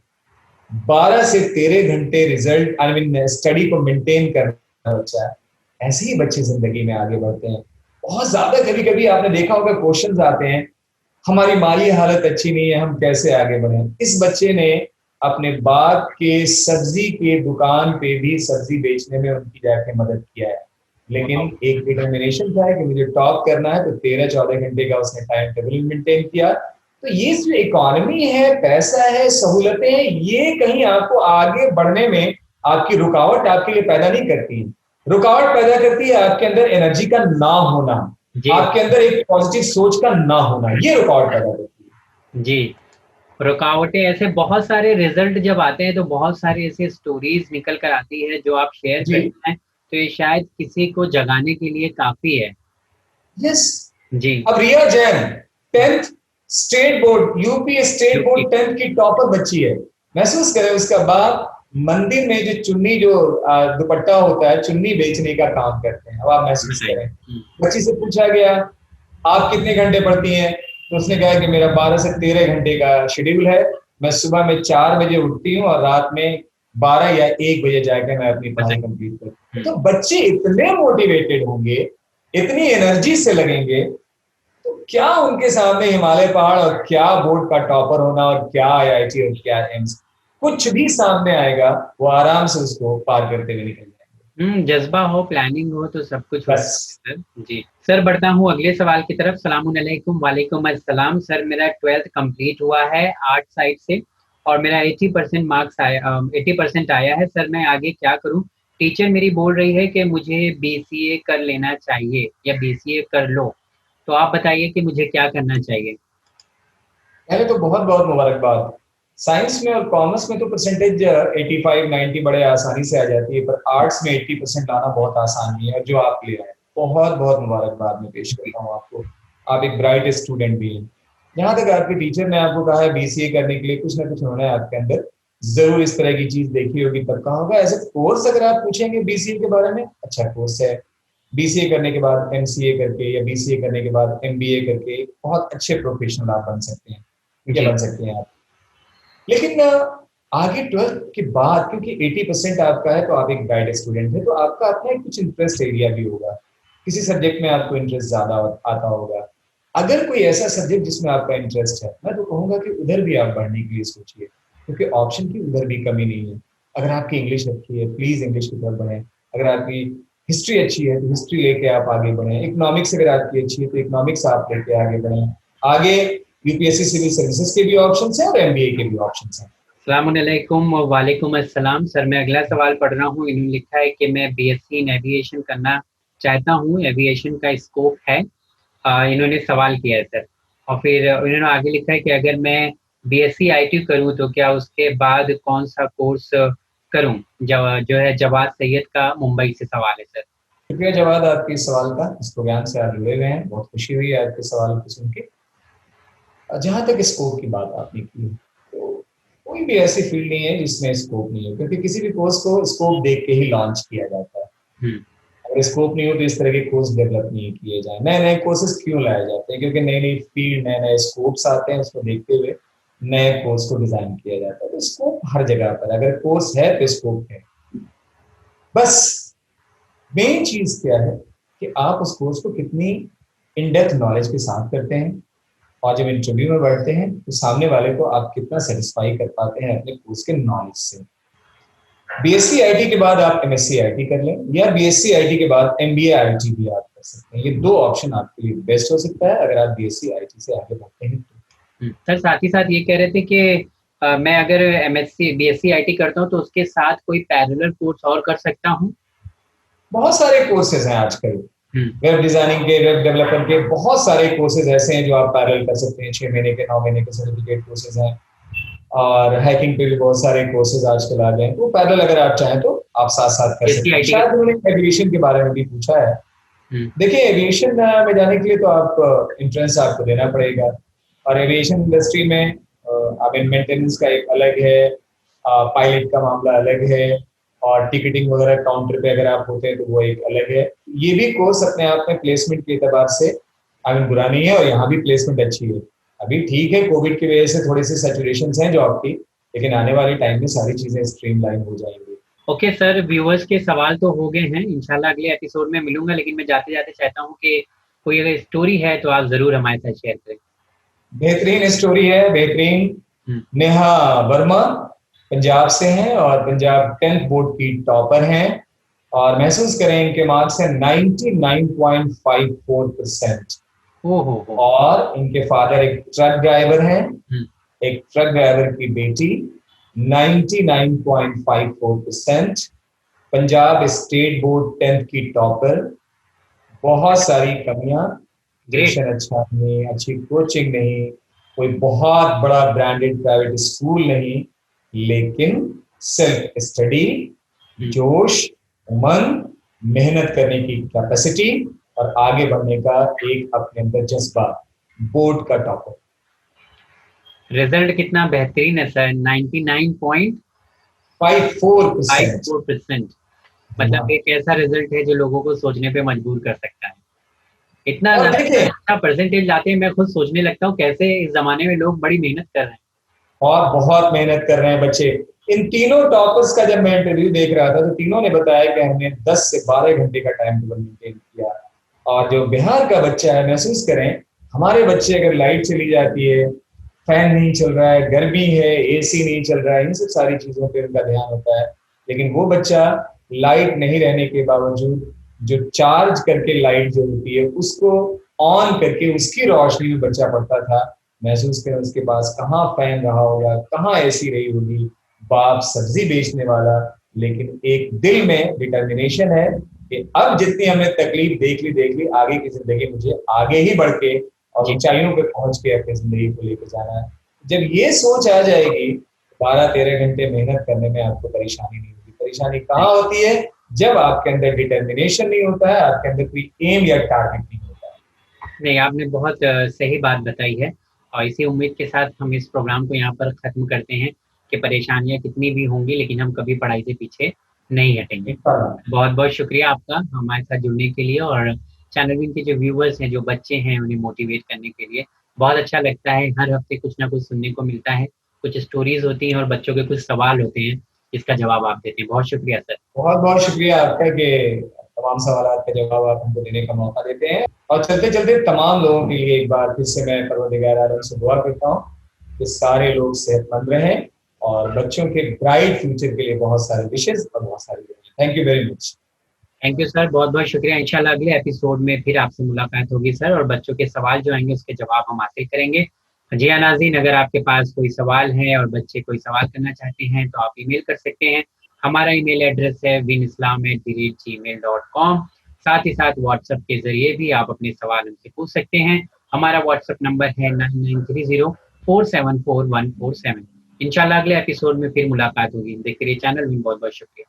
[SPEAKER 2] 12 से 13 घंटे रिजल्ट आई मीन स्टडी को मेंटेन करना बच्चा, ऐसे ही बच्चे जिंदगी में आगे बढ़ते हैं। बहुत ज्यादा कभी कभी आपने देखा होगा क्वेश्चंस आते हैं, हमारी माली हालत अच्छी नहीं है, हम कैसे आगे बढ़े। इस बच्चे ने अपने बाप के सब्जी के दुकान पे भी सब्जी बेचने में उनकी जाके मदद किया है, लेकिन एक डिटर्मिनेशन था कि मुझे टॉप करना है, तो 13-14 घंटे का उसने टाइम टेबल मेंटेन किया। तो ये जो इकोनॉमी है, पैसा है, सहूलतें हैं, ये कहीं आपको आगे बढ़ने में आपकी रुकावट आपके लिए पैदा नहीं करती है। रुकावट पैदा करती है आपके अंदर एनर्जी का ना होना, आपके अंदर एक पॉजिटिव सोच का ना होना, ये रुकावट पैदा करती है।
[SPEAKER 1] जी, रुकावटें ऐसे बहुत सारे रिजल्ट जब आते हैं तो बहुत सारी ऐसी स्टोरीज निकल कर आती है जो आप शेयर करते हैं, तो ये शायद किसी को जगाने के लिए काफी है।
[SPEAKER 2] यस
[SPEAKER 1] जी।
[SPEAKER 2] अब Riya Jain 10th state board, UP state board 10th की टॉपर बच्ची है। महसूस करें, उसका बाप मंदिर में जो चुन्नी, जो दुपट्टा होता है, चुन्नी बेचने का काम करते हैं। अब आप महसूस करें, बच्ची से पूछा गया आप कितने घंटे पढ़ती हैं, तो उसने कहा कि मेरा 12 से 13 घंटे का शेड्यूल है, मैं सुबह में 4 बजे उठती हूँ और रात में 12 या 1 बजे जाकर मैं अपनी पढ़ाई कंप्लीट करती हूँ। तो बच्चे इतने मोटिवेटेड होंगे, इतनी एनर्जी से लगेंगे, तो क्या उनके सामने हिमालय पहाड़ और क्या बोर्ड का टॉपर होना और क्या आईआईटी और क्या एम्स, कुछ भी सामने आएगा वो आराम से उसको पार करते हुए निकल जाएंगे।
[SPEAKER 1] जज्बा हो, प्लानिंग हो तो सब कुछ हो सकता है। जी सर, बढ़ता हूँ अगले सवाल की तरफ। सलामुअलैकुम। वालेकुम अस्सलाम। सर, मेरा 12th कंप्लीट हुआ है आर्ट साइड से और मेरा 80% मार्क्स आया, 80% आया है। सर, मैं आगे क्या करूँ? टीचर मेरी बोल रही है कि मुझे बीसीए कर लेना चाहिए या बीसीए कर लो, तो आप बताइए कि मुझे क्या करना चाहिए।
[SPEAKER 2] पहले तो बहुत बहुत मुबारकबाद। साइंस में और कॉमर्स में तो परसेंटेज 85-90 बड़े आसानी से आ जाती है, पर आर्ट्स में 80% लाना बहुत आसान नहीं है, और जो आप ले आए बहुत बहुत मुबारकबाद में पेश करता हूँ आपको। आप एक ब्राइट स्टूडेंट भी हैं। जहाँ तक आपके टीचर ने आपको कहा है बीसीए करने के लिए, कुछ ना कुछ होना है आपके अंदर, जरूर इस तरह की चीज देखी होगी तब कहा होगा। ऐसे कोर्स अगर आप पूछेंगे बीसीए के बारे में, अच्छा कोर्स है, बीसीए करने के बाद एमसीए करके या बीसीए करने के बाद एमबीए करके बहुत अच्छे प्रोफेशनल आप बन सकते हैं, क्या बन सकते हैं आप। लेकिन आगे 12th के बाद, क्योंकि 80% आपका है तो आप एक ब्राइट स्टूडेंट है, तो आपका अपना कुछ इंटरेस्ट एरिया भी होगा, किसी सब्जेक्ट में आपको इंटरेस्ट ज्यादा आता होगा। अगर कोई ऐसा सब्जेक्ट जिसमें आपका इंटरेस्ट है, मैं तो कहूंगा कि उधर भी आप बढ़ने के लिए सोचिए, क्योंकि ऑप्शन की उधर भी कमी नहीं है। अगर आपकी इंग्लिश अच्छी है, प्लीज इंग्लिश की तरफ बढ़े। अगर आपकी हिस्ट्री अच्छी है तो हिस्ट्री लेके आप आगे बढ़े। इकोनॉमिक्स अगर आपकी अच्छी है तो इकोनॉमिक्स आप लेके आगे बढ़े। आगे यूपीएससी सिविल सर्विसेज के भी ऑप्शंस हैं और एमबीए के भी ऑप्शंस हैं।
[SPEAKER 1] अस्सलामुअलैकुम व वालेकुम अस्सलाम। सर, मैं अगला सवाल पढ़ रहा हूँ। इन्होंने लिखा है कि मैं बीएससी इन एविएशन करना चाहता हूँ, एविएशन का स्कोप है। इन्होंने सवाल किया है सर, और फिर इन्होंने आगे लिखा है कि अगर मैं बीएससी आईटी करूँ तो क्या उसके बाद कौन सा कोर्स करूँ? जो है जवाद सैयद का मुंबई से सवाल है सर।
[SPEAKER 2] शुक्रिया जवाद आपके सवाल का, इस प्रोग्राम से आप जुड़े हुए हैं, बहुत खुशी हुई है आपके सवाल को सुन के। जहाँ तक स्कोप की बात आपने की, तो कोई भी ऐसी फील्ड नहीं है जिसमें स्कोप नहीं है, क्योंकि किसी भी कोर्स को स्कोप देख के ही लॉन्च किया जाता है। अगर स्कोप नहीं हो तो इस तरह के कोर्स डेवलप नहीं किए जाए। नए नए कोर्सेज क्यों लाए जाते हैं? क्योंकि नई नई फील्ड, नए नए स्कोप्स आते हैं, उसको देखते हुए नए कोर्स को डिजाइन किया जाता है। तो स्कोप हर जगह पर, अगर कोर्स है तो स्कोप है। बस मेन चीज क्या है कि आप उस कोर्स को कितनी इन डेप्थ नॉलेज के साथ करते हैं, और जब इंटरव्यू में बैठते हैं तो सामने वाले को आप कितना सेटिस्फाई कर पाते हैं अपने कोर्स के नॉलेज से। बीएससी आईटी के बाद आप एमएससी आईटी कर लें, या बीएससी आईटी के बाद एमबीए आईटी भी आप कर सकते हैं। ये दो ऑप्शन आपके लिए बेस्ट हो सकता है अगर आप बीएससी आईटी से आगे बढ़ते हैं तो।
[SPEAKER 1] सर, साथ ही साथ ये कह रहे थे कि मैं अगर एमएससी बीएससी आईटी करता हूँ तो उसके साथ कोई पैरेलल कोर्स और कर सकता हूँ?
[SPEAKER 2] बहुत सारे कोर्सेज हैं आजकल, वेब डिजाइनिंग के, वेब डेवलपर के बहुत सारे कोर्सेज ऐसे हैं जो आप पैरेलल कर सकते हैं। 6 महीने के, 9 महीने के सर्टिफिकेट कोर्सेज हैं, और हैकिंग पे भी बहुत सारे कोर्सेज आजकल आ गए हैं। तो पैरेलल अगर आप चाहें तो आप साथ साथ कर सकते हैं। शायद उन्होंने एविएशन के बारे में भी पूछा है। देखिए, एविएशन में जाने के लिए तो आप एंट्रेंस आपको देना पड़ेगा, और एविएशन इंडस्ट्री में मेंटेनेंस का एक अलग है, पायलट का मामला अलग है, और टिकटिंग वगैरह काउंटर पे अगर आप होते हैं तो वो एक अलग है। ये भी कोर्स अपने आप में प्लेसमेंट के एतबार से बुरा नहीं है, और यहाँ भी प्लेसमेंट अच्छी है। अभी ठीक है, कोविड की वजह से थोड़ी सी सैचुरेशन है जॉब की, लेकिन आने वाले टाइम में सारी चीजें स्ट्रीमलाइन हो जाएंगी।
[SPEAKER 1] ओके सर, व्यूअर्स के सवाल तो हो गए हैं, इंशाल्लाह अगले एपिसोड में मिलूंगा, लेकिन मैं जाते जाते चाहता हूँ कि कोई अगर स्टोरी है तो आप जरूर हमारे साथ शेयर करें।
[SPEAKER 2] बेहतरीन स्टोरी है, बेहतरीन। नेहा वर्मा पंजाब से हैं, और पंजाब 10th बोर्ड की टॉपर हैं, और महसूस करें इनके मार्क्स हैं 99.54%। और इनके फादर एक ट्रक ड्राइवर हैं, एक ट्रक ड्राइवर की बेटी 99.54%। पंजाब स्टेट बोर्ड 10th की टॉपर। बहुत सारी कमियां, ट्यूशन अच्छा नहीं, अच्छी कोचिंग नहीं, कोई बहुत बड़ा ब्रांडेड प्राइवेट स्कूल नहीं, लेकिन सेल्फ स्टडी, जोश, उमंग, मेहनत करने की कैपेसिटी और आगे बढ़ने का एक अपने अंदर जज्बा। बोर्ड का टॉपर।
[SPEAKER 1] रिजल्ट कितना बेहतरीन है सर,
[SPEAKER 2] 99.54%।
[SPEAKER 1] मतलब एक ऐसा रिजल्ट है जो लोगों को सोचने पे मजबूर कर सकता है। इतना अच्छा परसेंटेज लाते हैं, मैं खुद सोचने लगता हूँ कैसे इस जमाने में लोग बड़ी मेहनत कर रहे हैं।
[SPEAKER 2] और बहुत मेहनत कर रहे हैं बच्चे। इन तीनों टॉपर्स का जब मैं इंटरव्यू देख रहा था तो तीनों ने बताया कि हमने 10 से 12 घंटे का टाइम टेबल मेंटेन किया। और जो बिहार का बच्चा है, महसूस करें, हमारे बच्चे अगर लाइट चली जाती है, फैन नहीं चल रहा है, गर्मी है, एसी नहीं चल रहा है, इन सब सारी चीजों पे उनका ध्यान होता है। लेकिन वो बच्चा लाइट नहीं रहने के बावजूद जो चार्ज करके लाइट जो होती है उसको ऑन करके उसकी रोशनी में बच्चा पढ़ता था। महसूस करें उसके पास कहाँ फैन रहा होगा, कहाँ एसी रही होगी। बाप सब्जी बेचने वाला, लेकिन एक दिल में डिटर्मिनेशन है कि अब जितनी हमने तकलीफ देख ली, आगे की जिंदगी मुझे आगे ही बढ़ के और ऊंचाइयों पे पहुंच के अपनी जिंदगी को लेकर जाना है। जब ये सोच आ जाएगी, 12-13 घंटे मेहनत करने में आपको परेशानी नहीं होगी। परेशानी कहाँ होती है? जब आपके अंदर डिटर्मिनेशन नहीं होता है, आपके अंदर कोई एम या टारगेट नहीं होता है।
[SPEAKER 1] नहीं, आपने बहुत सही बात बताई है, और इसी उम्मीद के साथ हम इस प्रोग्राम को यहाँ पर खत्म करते हैं कि परेशानियां कितनी भी होंगी लेकिन हम कभी पढ़ाई से पीछे नहीं हटेंगे। बहुत बहुत शुक्रिया आपका हमारे साथ जुड़ने के लिए, और चैनल विन के जो व्यूवर्स हैं, जो बच्चे हैं, उन्हें मोटिवेट करने के लिए बहुत अच्छा लगता है। हर हफ्ते कुछ ना कुछ सुनने को मिलता है, कुछ स्टोरीज होती हैं और बच्चों के कुछ सवाल होते हैं जिसका जवाब आप देते हैं। बहुत शुक्रिया सर।
[SPEAKER 2] बहुत बहुत शुक्रिया आपका कि तमाम सवाल का जवाब आप हमको देने का मौका देते हैं। और चलते चलते तमाम लोगों के लिए एक बार फिर से मैं परवरदिगार आलम से दुआ करता हूँ कि सारे लोग सेहतमंद रहें और बच्चों के ब्राइट फ्यूचर के लिए बहुत सारे विशेष और बहुत सारी। Thank you very much.
[SPEAKER 1] Thank you sir, बहुत बहुत शुक्रिया। इंशाल्लाह अगले एपिसोड में फिर आपसे मुलाकात होगी सर, और बच्चों के सवाल जो आएंगे उसके जवाब हम हासिल करेंगे। जी हाँ नाज़रीन, अगर आपके पास कोई सवाल है और बच्चे कोई सवाल करना चाहते हैं तो आप ईमेल कर सकते हैं। हमारा ईमेल एड्रेस है winislam@gmail.com। साथ ही साथ व्हाट्सएप के जरिए भी आप अपने सवाल हमसे पूछ सकते हैं। हमारा व्हाट्सएप नंबर है 9930474147। इंशाल्लाह अगले एपिसोड में फिर मुलाकात होगी। देखते रहिए चैनल विन। बहुत बहुत शुक्रिया।